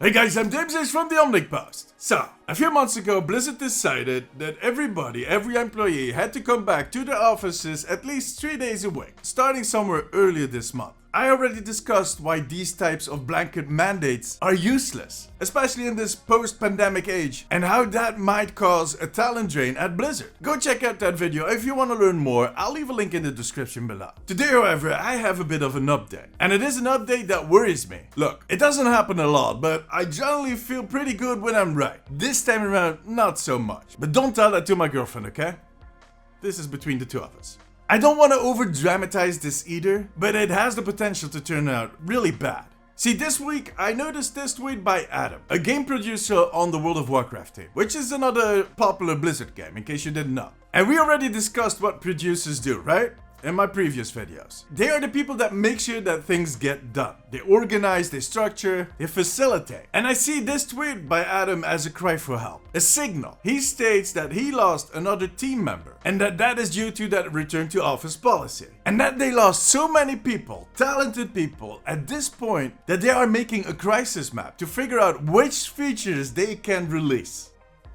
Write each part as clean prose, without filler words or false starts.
Hey guys, I'm Dibs from the Omnic Post. So, a few months ago, Blizzard decided that every employee had to come back to their offices at least 3 days a week, starting somewhere earlier this month. I already discussed why these types of blanket mandates are useless, especially in this post-pandemic age, and how that might cause a talent drain at Blizzard. Go check out that video if you want to learn more. I'll leave a link in the description below. Today, however, I have a bit of an update, and it is an update that worries me. Look, it doesn't happen a lot, but I generally feel pretty good when I'm right. This time around, not so much. But don't tell that to my girlfriend, okay? This is between the two of us. I don't want to over-dramatize this either, but it has the potential to turn out really bad. See, this week I noticed this tweet by Adam, a game producer on the World of Warcraft team, which is another popular Blizzard game, in case you didn't know. And we already discussed what producers do, right? In my previous videos. They are the people that make sure that things get done. They organize, they structure, they facilitate. And I see this tweet by Adam as a cry for help, a signal. He states that he lost another team member and that is due to that return to office policy. And that they lost so many people, talented people, at this point that they are making a crisis map to figure out which features they can release.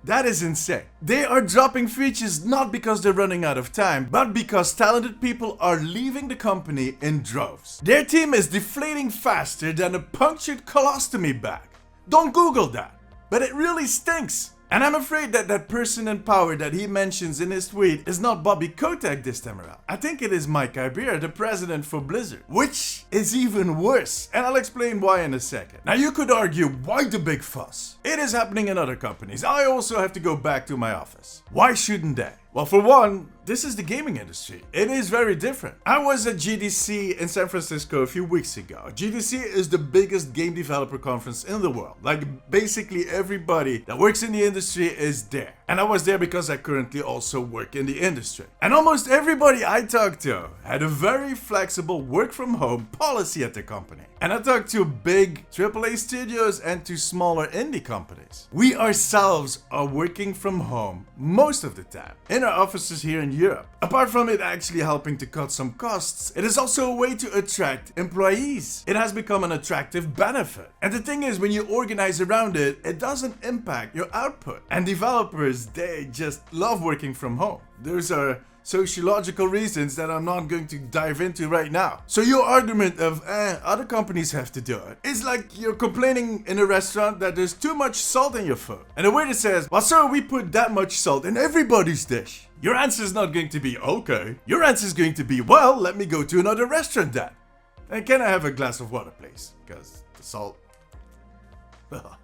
That is insane. They are dropping features not because they're running out of time, but because talented people are leaving the company in droves. Their team is deflating faster than a punctured colostomy bag. Don't Google that, but it really stinks. And I'm afraid that that person in power that he mentions in his tweet is not Bobby Kotick this time around. I think it is Mike Ibeer, the president for Blizzard, which is even worse. And I'll explain why in a second. Now you could argue, why the big fuss? It is happening in other companies. I also have to go back to my office. Why shouldn't they? Well, for one, this is the gaming industry. It is very different. I was at GDC in San Francisco a few weeks ago. GDC is the biggest game developer conference in the world. Like, basically everybody that works in the industry is there. And I was there because I currently also work in the industry. And almost everybody I talked to had a very flexible work from home policy at the company. And I talked to big AAA studios and to smaller indie companies. We ourselves are working from home most of the time in our offices here in Europe. Apart from it actually helping to cut some costs, it is also a way to attract employees. It has become an attractive benefit. And the thing is, when you organize around it, it doesn't impact your output. And developers, they just love working from home. Those are sociological reasons that I'm not going to dive into right now. So your argument of, other companies have to do it, is like you're complaining in a restaurant that there's too much salt in your food. And the waiter says, well sir, we put that much salt in everybody's dish. Your answer is not going to be, okay. Your answer is going to be, well, let me go to another restaurant then. And can I have a glass of water, please? Because the salt...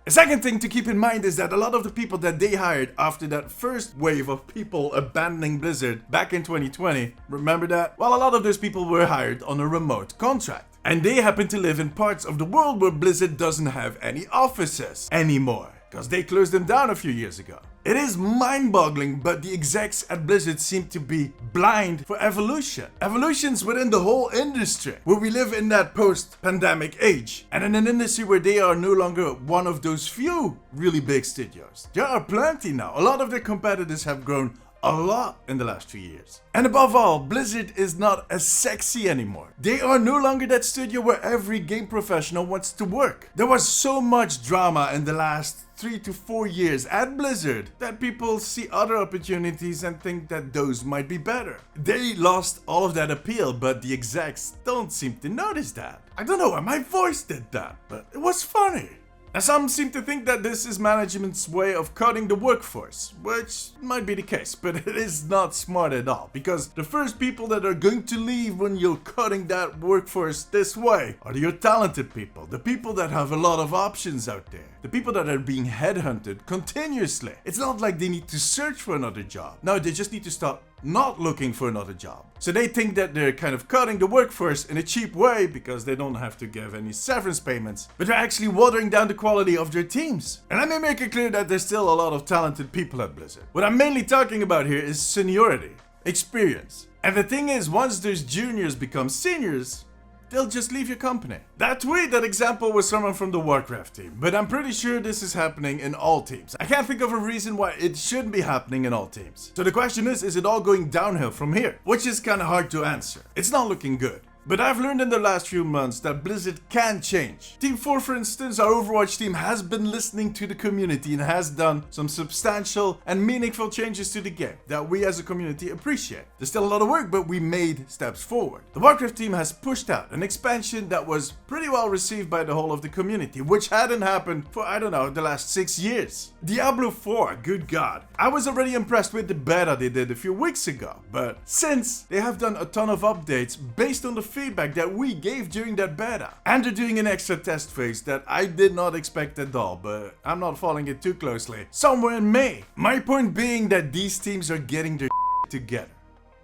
A second thing to keep in mind is that a lot of the people that they hired after that first wave of people abandoning Blizzard back in 2020, remember that? Well, a lot of those people were hired on a remote contract. And they happen to live in parts of the world where Blizzard doesn't have any offices anymore, because they closed them down a few years ago. It is mind-boggling, but the execs at Blizzard seem to be blind for evolution. Evolutions within the whole industry, where we live in that post-pandemic age. And in an industry where they are no longer one of those few really big studios. There are plenty now. A lot of their competitors have grown a lot in the last 2 years. And above all, Blizzard is not as sexy anymore. They are no longer that studio where every game professional wants to work. There was so much drama in the last 3 to 4 years at Blizzard that people see other opportunities and think that those might be better. They lost all of that appeal, but the execs don't seem to notice that. I don't know why my voice did that, but it was funny. And some seem to think that this is management's way of cutting the workforce, which might be the case, but it is not smart at all, because the first people that are going to leave when you're cutting that workforce this way are your talented people, the people that have a lot of options out there, the people that are being headhunted continuously. It's not like they need to search for another job. No, they just need to stop not looking for another job. So they think that they're kind of cutting the workforce in a cheap way because they don't have to give any severance payments, but they're actually watering down the quality of their teams. And let me make it clear that there's still a lot of talented people at Blizzard. What I'm mainly talking about here is seniority, experience. And the thing is, once those juniors become seniors, they'll just leave your company. That tweet, that example was someone from the Warcraft team, but I'm pretty sure this is happening in all teams. I can't think of a reason why it shouldn't be happening in all teams. So the question is it all going downhill from here? Which is kinda hard to answer. It's not looking good. But I've learned in the last few months that Blizzard can change. Team 4, for instance, our Overwatch team, has been listening to the community and has done some substantial and meaningful changes to the game that we as a community appreciate. There's still a lot of work, but we made steps forward. The Warcraft team has pushed out an expansion that was pretty well received by the whole of the community, which hadn't happened for, I don't know, the last 6 years. Diablo 4, good god. I was already impressed with the beta they did a few weeks ago, but since they have done a ton of updates based on the feedback that we gave during that beta. And they're doing an extra test phase that I did not expect at all, but I'm not following it too closely, somewhere in May. My point being that these teams are getting their together.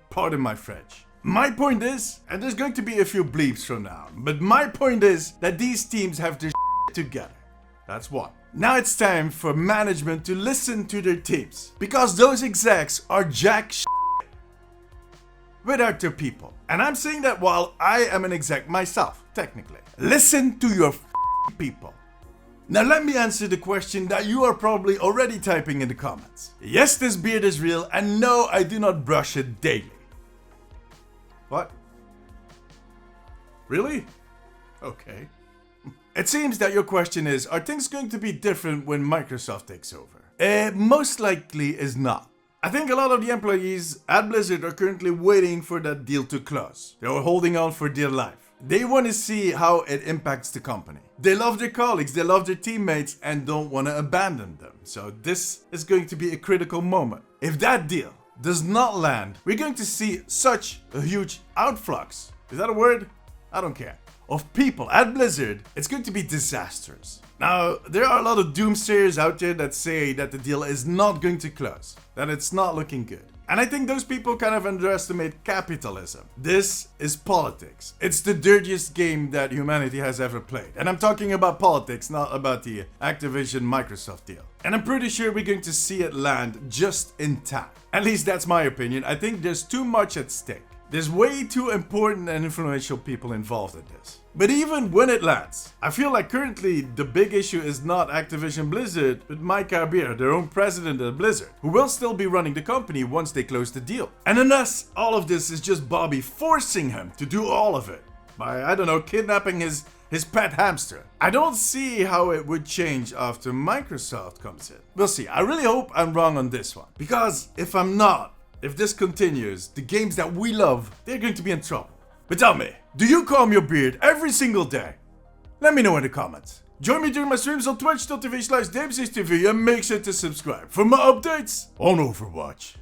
Pardon my French. My point is, and there's going to be a few bleeps from now, but my point is that these teams have their together. That's one. Now it's time for management to listen to their teams, because those execs are jack without their people. And I'm saying that while I am an exec myself, technically. Listen to your people. Now let me answer the question that you are probably already typing in the comments. Yes, this beard is real, and no, I do not brush it daily. What? Really? Okay. It seems that your question is, are things going to be different when Microsoft takes over? Most likely is not. I think a lot of the employees at Blizzard are currently waiting for that deal to close. They are holding on for dear life. They want to see how it impacts the company. They love their colleagues, they love their teammates, and don't want to abandon them. So this is going to be a critical moment. If that deal does not land, we're going to see such a huge outflux. Is that a word? I don't care. Of people at Blizzard, it's going to be disastrous. Now, there are a lot of doomsayers out there that say that the deal is not going to close, that it's not looking good. And I think those people kind of underestimate capitalism. This is politics. It's the dirtiest game that humanity has ever played. And I'm talking about politics, not about the Activision Microsoft deal. And I'm pretty sure we're going to see it land just in time. At least that's my opinion. I think there's too much at stake. There's way too important and influential people involved in this. But even when it lands, I feel like currently the big issue is not Activision Blizzard, but Mike Arbir, their own president of Blizzard, who will still be running the company once they close the deal. And unless all of this is just Bobby forcing him to do all of it, by, I don't know, kidnapping his pet hamster, I don't see how it would change after Microsoft comes in. We'll see. I really hope I'm wrong on this one. Because if I'm not, if this continues, the games that we love, they're going to be in trouble. But tell me, do you comb your beard every single day? Let me know in the comments. Join me during my streams on twitch.tv/DamesTV and make sure to subscribe for more updates on Overwatch.